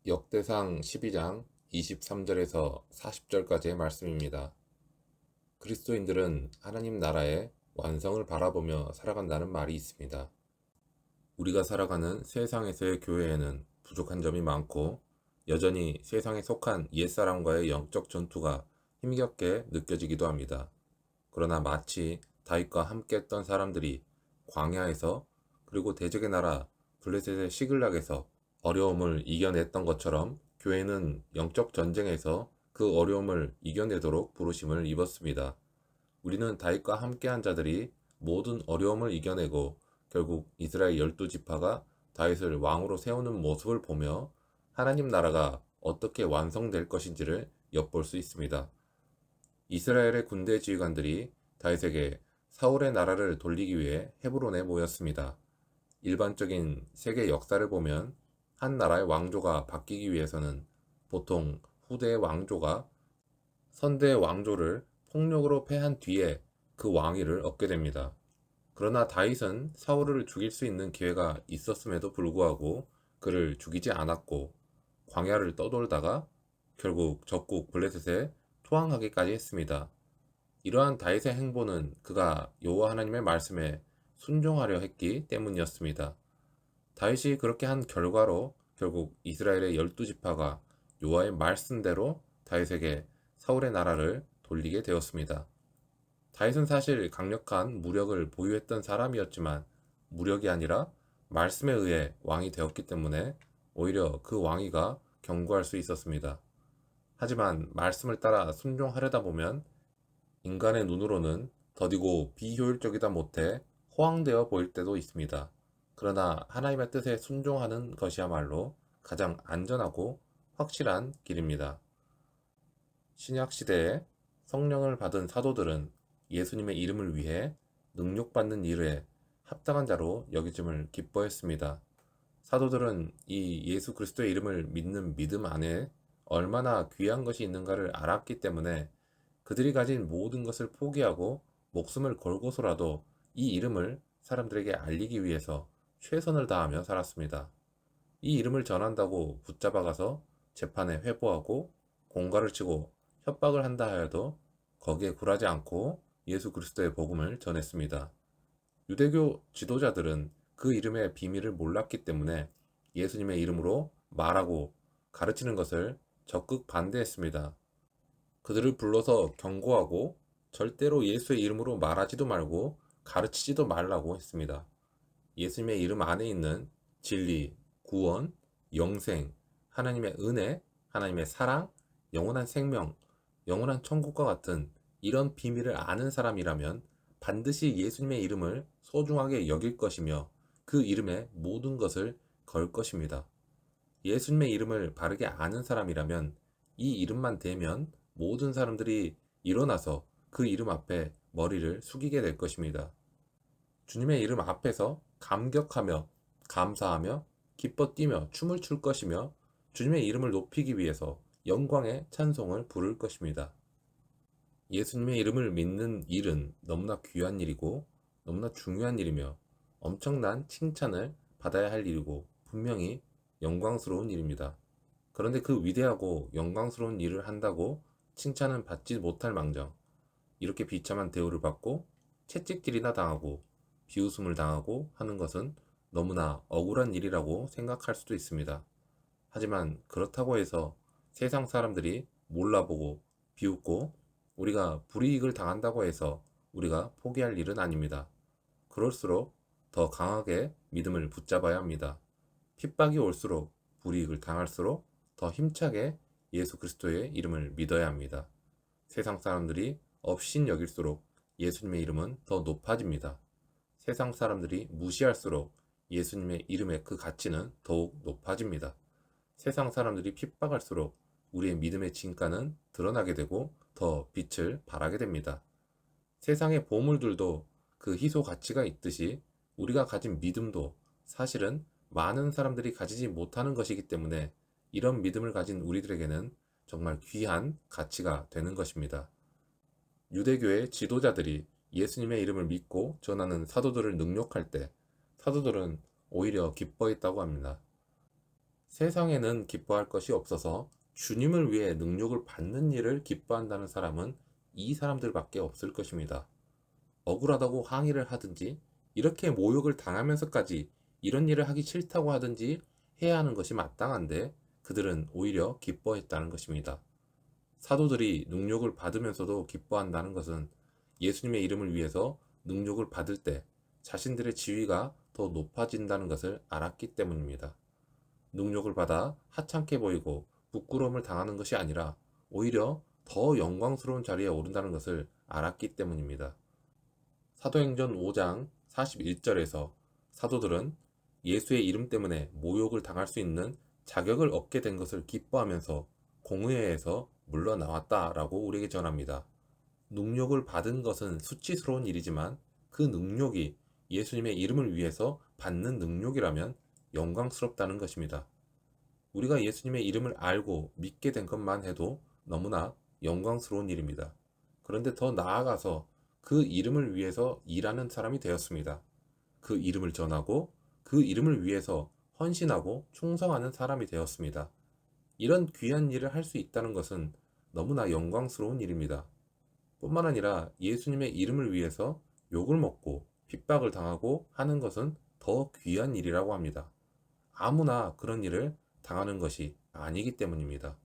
역대상 12장 23절에서 40절까지의 말씀입니다. 그리스도인들은 하나님 나라의 완성을 바라보며 살아간다는 말이 있습니다. 우리가 살아가는 세상에서의 교회에는 부족한 점이 많고 여전히 세상에 속한 옛사람과의 영적 전투가 힘겹게 느껴지기도 합니다. 그러나 마치 다윗과 함께했던 사람들이 광야에서 그리고 대적의 나라 블레셋의 시글락에서 어려움을 이겨냈던 것처럼 교회는 영적 전쟁에서 그 어려움을 이겨내도록 부르심을 입었습니다. 우리는 다윗과 함께한 자들이 모든 어려움을 이겨내고 결국 이스라엘 12지파가 다윗을 왕으로 세우는 모습을 보며 하나님 나라가 어떻게 완성될 것인지를 엿볼 수 있습니다. 이스라엘의 군대 지휘관들이 다윗에게 사울의 나라를 돌리기 위해 헤브론에 모였습니다. 일반적인 세계 역사를 보면 한 나라의 왕조가 바뀌기 위해서는 보통 후대의 왕조가 선대의 왕조를 폭력으로 패한 뒤에 그 왕위를 얻게 됩니다. 그러나 다윗은 사울을 죽일 수 있는 기회가 있었음에도 불구하고 그를 죽이지 않았고 광야를 떠돌다가 결국 적국 블레셋에 투항하기까지 했습니다. 이러한 다윗의 행보는 그가 여호와 하나님의 말씀에 순종하려 했기 때문이었습니다. 다윗이 그렇게 한 결과로 결국 이스라엘의 12지파가 여호와의 말씀대로 다윗에게 사울의 나라를 돌리게 되었습니다. 다윗은 사실 강력한 무력을 보유했던 사람이었지만 무력이 아니라 말씀에 의해 왕이 되었기 때문에 오히려 그 왕위가 견고할 수 있었습니다. 하지만 말씀을 따라 순종하려다 보면 인간의 눈으로는 더디고 비효율적이다 못해 허황되어 보일 때도 있습니다. 그러나 하나님의 뜻에 순종하는 것이야말로 가장 안전하고 확실한 길입니다. 신약 시대에 성령을 받은 사도들은 예수님의 이름을 위해 능욕받는 일에 합당한 자로 여기짐을 기뻐했습니다. 사도들은 이 예수 그리스도의 이름을 믿는 믿음 안에 얼마나 귀한 것이 있는가를 알았기 때문에 그들이 가진 모든 것을 포기하고 목숨을 걸고서라도 이 이름을 사람들에게 알리기 위해서 최선을 다하며 살았습니다. 이 이름을 전한다고 붙잡아가서 재판에 회부하고 공갈을 치고 협박을 한다 하여도 거기에 굴하지 않고 예수 그리스도의 복음을 전했습니다. 유대교 지도자들은 그 이름의 비밀을 몰랐기 때문에 예수님의 이름으로 말하고 가르치는 것을 적극 반대했습니다. 그들을 불러서 경고하고 절대로 예수의 이름으로 말하지도 말고 가르치지도 말라고 했습니다. 예수님의 이름 안에 있는 진리, 구원, 영생, 하나님의 은혜, 하나님의 사랑, 영원한 생명, 영원한 천국과 같은 이런 비밀을 아는 사람이라면 반드시 예수님의 이름을 소중하게 여길 것이며 그 이름에 모든 것을 걸 것입니다. 예수님의 이름을 바르게 아는 사람이라면 이 이름만 대면 모든 사람들이 일어나서 그 이름 앞에 머리를 숙이게 될 것입니다. 주님의 이름 앞에서 감격하며 감사하며 기뻐 뛰며 춤을 출 것이며 주님의 이름을 높이기 위해서 영광의 찬송을 부를 것입니다. 예수님의 이름을 믿는 일은 너무나 귀한 일이고 너무나 중요한 일이며 엄청난 칭찬을 받아야 할 일이고 분명히 영광스러운 일입니다. 그런데 그 위대하고 영광스러운 일을 한다고 칭찬은 받지 못할 망정 이렇게 비참한 대우를 받고 채찍질이나 당하고 비웃음을 당하고 하는 것은 너무나 억울한 일이라고 생각할 수도 있습니다. 하지만 그렇다고 해서 세상 사람들이 몰라보고 비웃고 우리가 불이익을 당한다고 해서 우리가 포기할 일은 아닙니다. 그럴수록 더 강하게 믿음을 붙잡아야 합니다. 핍박이 올수록 불이익을 당할수록 더 힘차게 예수 그리스도의 이름을 믿어야 합니다. 세상 사람들이 업신 여길수록 예수님의 이름은 더 높아집니다. 세상 사람들이 무시할수록 예수님의 이름의 그 가치는 더욱 높아집니다. 세상 사람들이 핍박할수록 우리의 믿음의 진가는 드러나게 되고 더 빛을 발하게 됩니다. 세상의 보물들도 그 희소 가치가 있듯이 우리가 가진 믿음도 사실은 많은 사람들이 가지지 못하는 것이기 때문에 이런 믿음을 가진 우리들에게는 정말 귀한 가치가 되는 것입니다. 유대교의 지도자들이 예수님의 이름을 믿고 전하는 사도들을 능욕할 때 사도들은 오히려 기뻐했다고 합니다. 세상에는 기뻐할 것이 없어서 주님을 위해 능력을 받는 일을 기뻐한다는 사람은 이 사람들밖에 없을 것입니다. 억울하다고 항의를 하든지 이렇게 모욕을 당하면서까지 이런 일을 하기 싫다고 하든지 해야 하는 것이 마땅한데 그들은 오히려 기뻐했다는 것입니다. 사도들이 능력을 받으면서도 기뻐한다는 것은 예수님의 이름을 위해서 능력을 받을 때 자신들의 지위가 더 높아진다는 것을 알았기 때문입니다. 능력을 받아 하찮게 보이고 부끄러움을 당하는 것이 아니라 오히려 더 영광스러운 자리에 오른다는 것을 알았기 때문입니다. 사도행전 5장 41절에서 사도들은 예수의 이름 때문에 모욕을 당할 수 있는 자격을 얻게 된 것을 기뻐하면서 공회에서 물러나왔다라고 우리에게 전합니다. 능력을 받은 것은 수치스러운 일이지만 그 능력이 예수님의 이름을 위해서 받는 능력이라면 영광스럽다는 것입니다. 우리가 예수님의 이름을 알고 믿게 된 것만 해도 너무나 영광스러운 일입니다. 그런데 더 나아가서 그 이름을 위해서 일하는 사람이 되었습니다. 그 이름을 전하고 그 이름을 위해서 헌신하고 충성하는 사람이 되었습니다. 이런 귀한 일을 할 수 있다는 것은 너무나 영광스러운 일입니다. 뿐만 아니라 예수님의 이름을 위해서 욕을 먹고 핍박을 당하고 하는 것은 더 귀한 일이라고 합니다. 아무나 그런 일을 당하는 것이 아니기 때문입니다.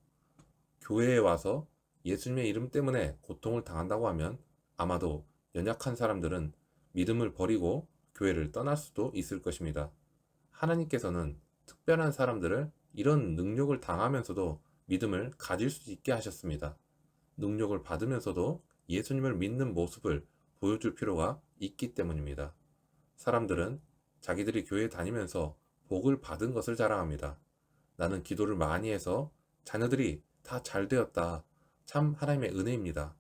교회에 와서 예수님의 이름 때문에 고통을 당한다고 하면 아마도 연약한 사람들은 믿음을 버리고 교회를 떠날 수도 있을 것입니다. 하나님께서는 특별한 사람들을 이런 능력을 당하면서도 믿음을 가질 수 있게 하셨습니다. 능력을 받으면서도 예수님을 믿는 모습을 보여줄 필요가 있기 때문입니다. 사람들은 자기들이 교회에 다니면서 복을 받은 것을 자랑합니다. 나는 기도를 많이 해서 자녀들이 다 잘 되었다. 참 하나님의 은혜입니다.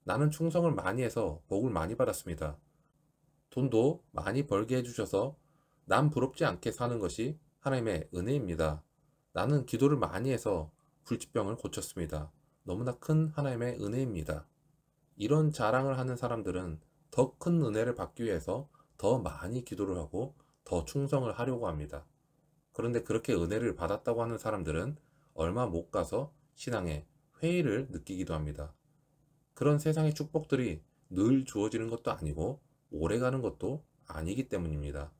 나는 충성을 많이 해서 복을 많이 받았습니다. 돈도 많이 벌게 해주셔서 남 부럽지 않게 사는 것이 하나님의 은혜입니다. 나는 기도를 많이 해서 불치병을 고쳤습니다. 너무나 큰 하나님의 은혜입니다. 이런 자랑을 하는 사람들은 더 큰 은혜를 받기 위해서 더 많이 기도를 하고 더 충성을 하려고 합니다. 그런데 그렇게 은혜를 받았다고 하는 사람들은 얼마 못 가서 신앙의 회의를 느끼기도 합니다. 그런 세상의 축복들이 늘 주어지는 것도 아니고 오래가는 것도 아니기 때문입니다.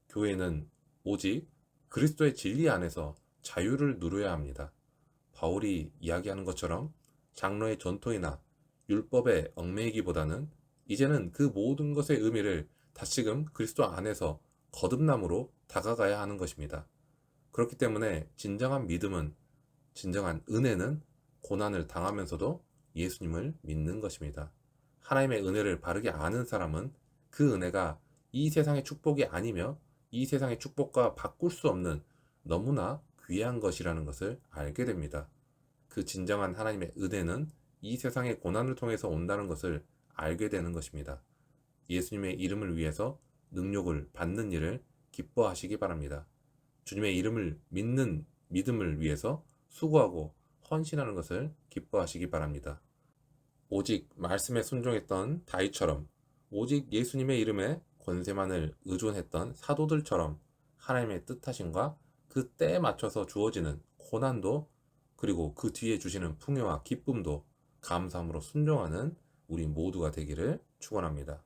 교회는 오직 그리스도의 진리 안에서 자유를 누려야 합니다. 바울이 이야기하는 것처럼 장로의 전통이나 율법에 얽매이기보다는 이제는 그 모든 것의 의미를 다시금 그리스도 안에서 거듭남으로 다가가야 하는 것입니다. 그렇기 때문에 진정한 믿음은, 진정한 은혜는 고난을 당하면서도 예수님을 믿는 것입니다. 하나님의 은혜를 바르게 아는 사람은 그 은혜가 이 세상의 축복이 아니며 이 세상의 축복과 바꿀 수 없는 너무나 귀한 것이라는 것을 알게 됩니다. 그 진정한 하나님의 은혜는 이 세상의 고난을 통해서 온다는 것을 알게 되는 것입니다. 예수님의 이름을 위해서 능력을 받는 일을 기뻐하시기 바랍니다. 주님의 이름을 믿는 믿음을 위해서 수고하고 헌신하는 것을 기뻐하시기 바랍니다. 오직 말씀에 순종했던 다윗처럼, 오직 예수님의 이름에 권세만을 의존했던 사도들처럼 하나님의 뜻하심과 그 때에 맞춰서 주어지는 고난도, 그리고 그 뒤에 주시는 풍요와 기쁨도 감사함으로 순종하는 우리 모두가 되기를 축원합니다.